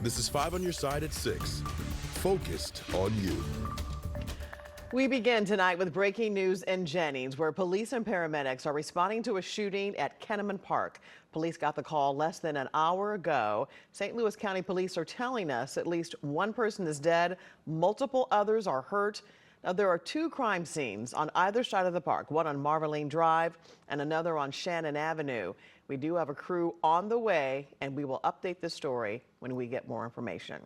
This is 5 on your side at 6. Focused on you. We begin tonight with breaking news in Jennings, where police and paramedics are responding to a shooting at Kenneman Park. Police got the call less than an hour ago. St. Louis County Police are telling us at least one person is dead, multiple others are hurt. Now, there are two crime scenes on either side of the park, one on Marveline Drive and another on Shannon Avenue. We do have a crew on the way, and we will update this story when we get more information.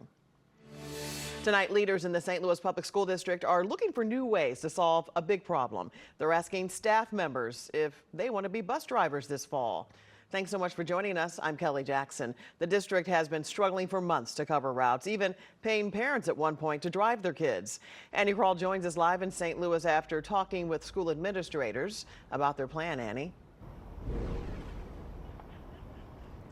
Tonight, leaders in the St. Louis Public School District are looking for new ways to solve a big problem. They're asking staff members if they want to be bus drivers this fall. Thanks so much for joining us. I'm Kelly Jackson. The district has been struggling for months to cover routes, even paying parents at one point to drive their kids. Annie Kroll joins us live in St. Louis after talking with school administrators about their plan. Annie.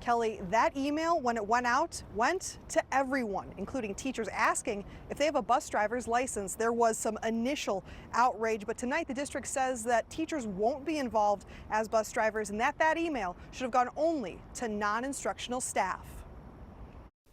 Kelly, that email, when it went out, went to everyone, including teachers, asking if they have a bus driver's license. There was some initial outrage, but tonight the district says that teachers won't be involved as bus drivers and that email should have gone only to non-instructional staff.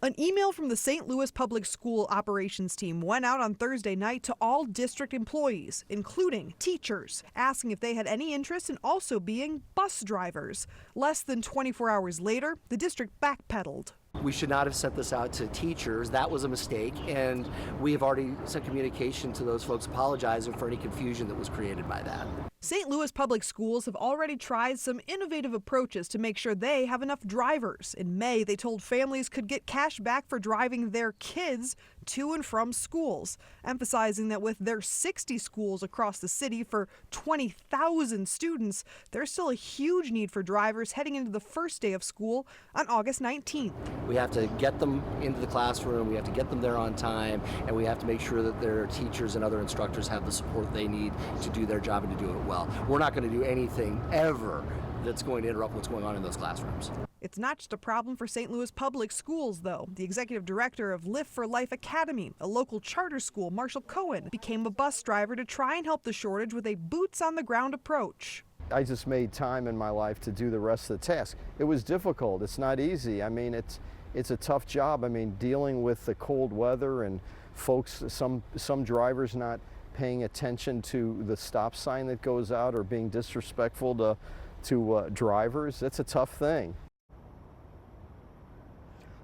An email from the St. Louis Public School operations team went out on Thursday night to all district employees, including teachers, asking if they had any interest in also being bus drivers. Less than 24 hours later, the district backpedaled. We should not have sent this out to teachers. That was a mistake, and we have already sent communication to those folks apologizing for any confusion that was created by that. St. Louis Public Schools have already tried some innovative approaches to make sure they have enough drivers. In May, they told families could get cash back for driving their kids to and from schools, emphasizing that with their 60 schools across the city for 20,000 students, there's still a huge need for drivers heading into the first day of school on August 19th. We have to get them into the classroom, we have to get them there on time, and we have to make sure that their teachers and other instructors have the support they need to do their job and to do it well. We're not going to do anything ever that's going to interrupt what's going on in those classrooms. It's not just a problem for St. Louis Public Schools, though. The executive director of Lift for Life Academy, a local charter school, Marshall Cohen, became a bus driver to try and help the shortage with a boots-on-the-ground approach. I just made time in my life to do the rest of the task. It was difficult. It's not easy. I mean, it's a tough job. I mean, dealing with the cold weather and folks, some drivers not paying attention to the stop sign that goes out or being disrespectful to drivers. That's a tough thing.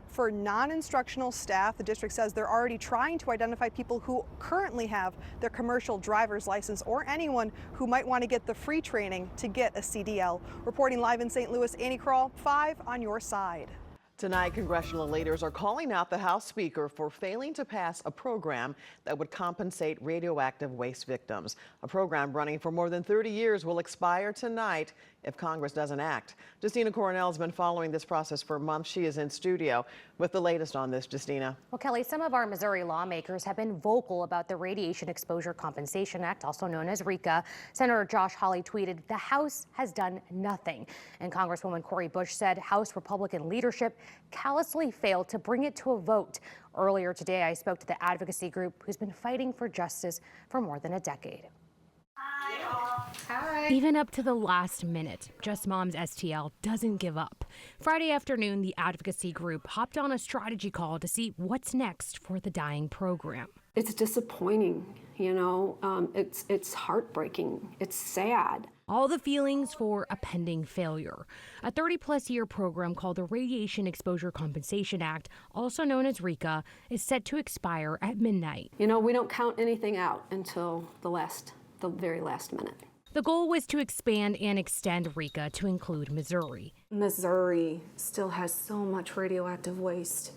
For non-instructional staff, the district says they're already trying to identify people who currently have their commercial driver's license or anyone who might want to get the free training to get a CDL. Reporting live in St. Louis, Annie Kroll, 5 on your side. Tonight, congressional leaders are calling out the House Speaker for failing to pass a program that would compensate radioactive waste victims. A program running for more than 30 years will expire tonight if Congress doesn't act. Justina Coronel has been following this process for months. She is in studio with the latest on this. Justina. Well, Kelly, some of our Missouri lawmakers have been vocal about the Radiation Exposure Compensation Act, also known as RECA. Senator Josh Hawley tweeted, "The House has done nothing." And Congresswoman Cori Bush said House Republican leadership callously failed to bring it to a vote. Earlier today, I spoke to the advocacy group who's been fighting for justice for more than a decade. Hi. Even up to the last minute, Just Moms STL doesn't give up. Friday afternoon, the advocacy group hopped on a strategy call to see what's next for the dying program. It's disappointing, you know, it's heartbreaking, it's sad. All the feelings for a pending failure. A 30-plus year program called the Radiation Exposure Compensation Act, also known as RECA, is set to expire at midnight. You know, we don't count anything out until the very last minute. The goal was to expand and extend RECA to include Missouri. Missouri still has so much radioactive waste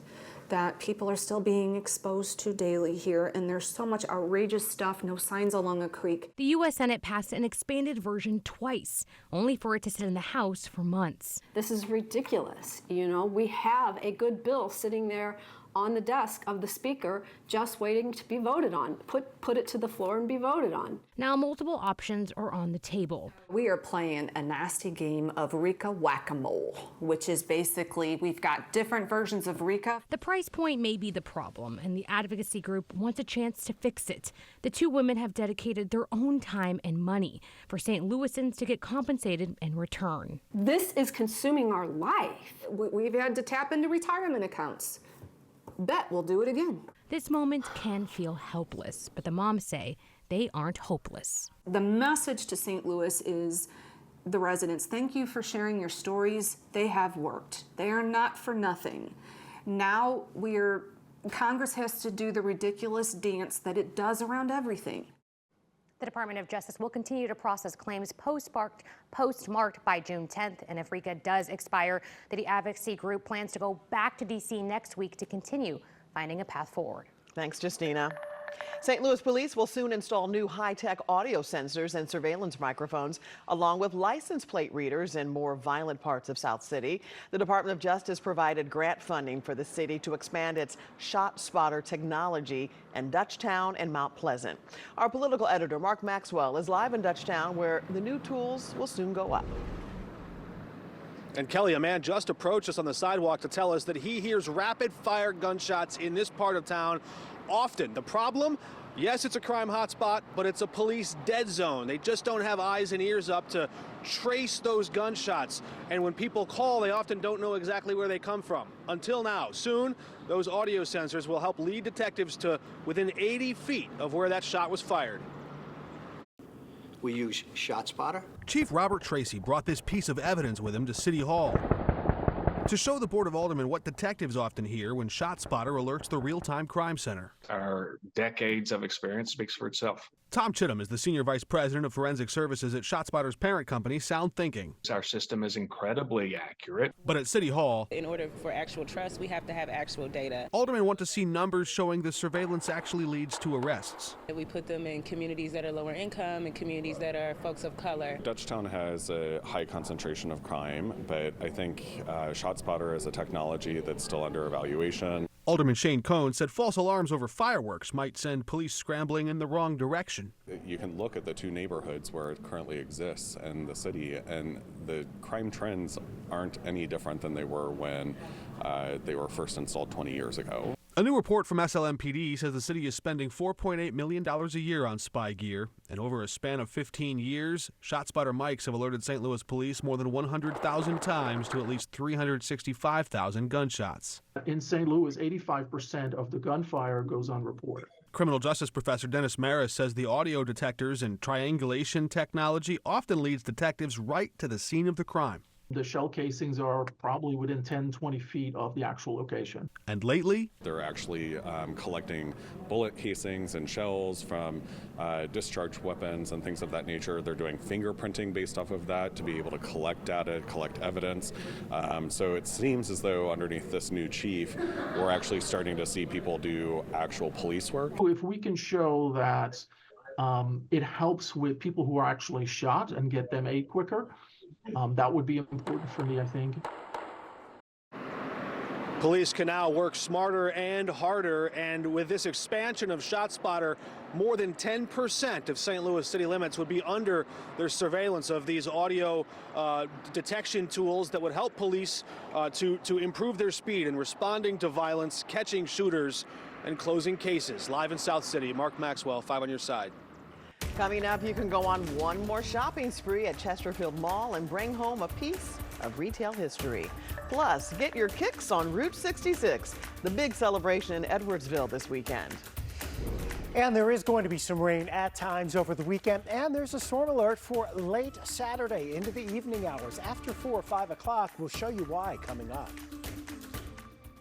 that people are still being exposed to daily here, and there's so much outrageous stuff, no signs along a creek. The U.S. Senate passed an expanded version twice, only for it to sit in the House for months. This is ridiculous. You know, we have a good bill sitting there on the desk of the speaker just waiting to be voted on. Put it to the floor and be voted on. Now multiple options are on the table. We are playing a nasty game of RECA whack-a-mole, which is basically we've got different versions of RECA. The price point may be the problem, and the advocacy group wants a chance to fix it. The two women have dedicated their own time and money for St. Louisans to get compensated in return. This is consuming our life. We've had to tap into retirement accounts. bet we'll do it again. This moment can feel helpless, but the moms say they aren't hopeless. The message to St. Louis is the residents, thank you for sharing your stories. They have worked. They are not for nothing. Now Congress has to do the ridiculous dance that it does around everything. The Department of Justice will continue to process claims postmarked by June 10th. And if RICA does expire, the advocacy group plans to go back to D.C. next week to continue finding a path forward. Thanks, Justina. St. Louis police will soon install new high-tech audio sensors and surveillance microphones, along with license plate readers in more violent parts of South City. The Department of Justice provided grant funding for the city to expand its shot spotter technology in Dutchtown and Mount Pleasant. Our political editor, Mark Maxwell, is live in Dutchtown, where the new tools will soon go up. And Kelly, a man just approached us on the sidewalk to tell us that he hears rapid-fire gunshots in this part of town often. The problem? Yes, it's a crime hotspot, but it's a police dead zone. They just don't have eyes and ears up to trace those gunshots. And when people call, they often don't know exactly where they come from. Until now. Soon, those audio sensors will help lead detectives to within 80 feet of where that shot was fired. We use ShotSpotter. Chief Robert Tracy brought this piece of evidence with him to City Hall to show the Board of Aldermen what detectives often hear when ShotSpotter alerts the real-time crime center. Our decades of experience speaks for itself. Tom Chittum is the Senior Vice President of Forensic Services at ShotSpotter's parent company, Sound Thinking. Our system is incredibly accurate. But at City Hall, in order for actual trust, we have to have actual data. Aldermen want to see numbers showing the surveillance actually leads to arrests. We put them in communities that are lower income and communities that are folks of color. Dutchtown has a high concentration of crime, but I think ShotSpotter is a technology that's still under evaluation. Alderman Shane Cohn said false alarms over fireworks might send police scrambling in the wrong direction. You can look at the two neighborhoods where it currently exists in the city, and the crime trends aren't any different than they were when they were first installed 20 years ago. A new report from SLMPD says the city is spending $4.8 million a year on spy gear. And over a span of 15 years, ShotSpotter mics have alerted St. Louis police more than 100,000 times to at least 365,000 gunshots. In St. Louis, 85% of the gunfire goes unreported. Criminal justice professor Dennis Maris says the audio detectors and triangulation technology often leads detectives right to the scene of the crime. The shell casings are probably within 10, 20 feet of the actual location. And lately, they're actually collecting bullet casings and shells from discharged weapons and things of that nature. They're doing fingerprinting based off of that to be able to collect data, collect evidence. So it seems as though underneath this new chief, we're actually starting to see people do actual police work. If we can show that it helps with people who are actually shot and get them aid quicker, that would be important for me, I think. Police can now work smarter and harder, and with this expansion of ShotSpotter, more than 10% of St. Louis city limits would be under their surveillance of these audio detection tools that would help police to improve their speed in responding to violence, catching shooters, and closing cases. Live in South City, Mark Maxwell, 5 on your side. Coming up, you can go on one more shopping spree at Chesterfield Mall and bring home a piece of retail history. Plus, get your kicks on Route 66, the big celebration in Edwardsville this weekend. And there is going to be some rain at times over the weekend, and there's a storm alert for late Saturday into the evening hours. After 4 or 5 o'clock, we'll show you why coming up.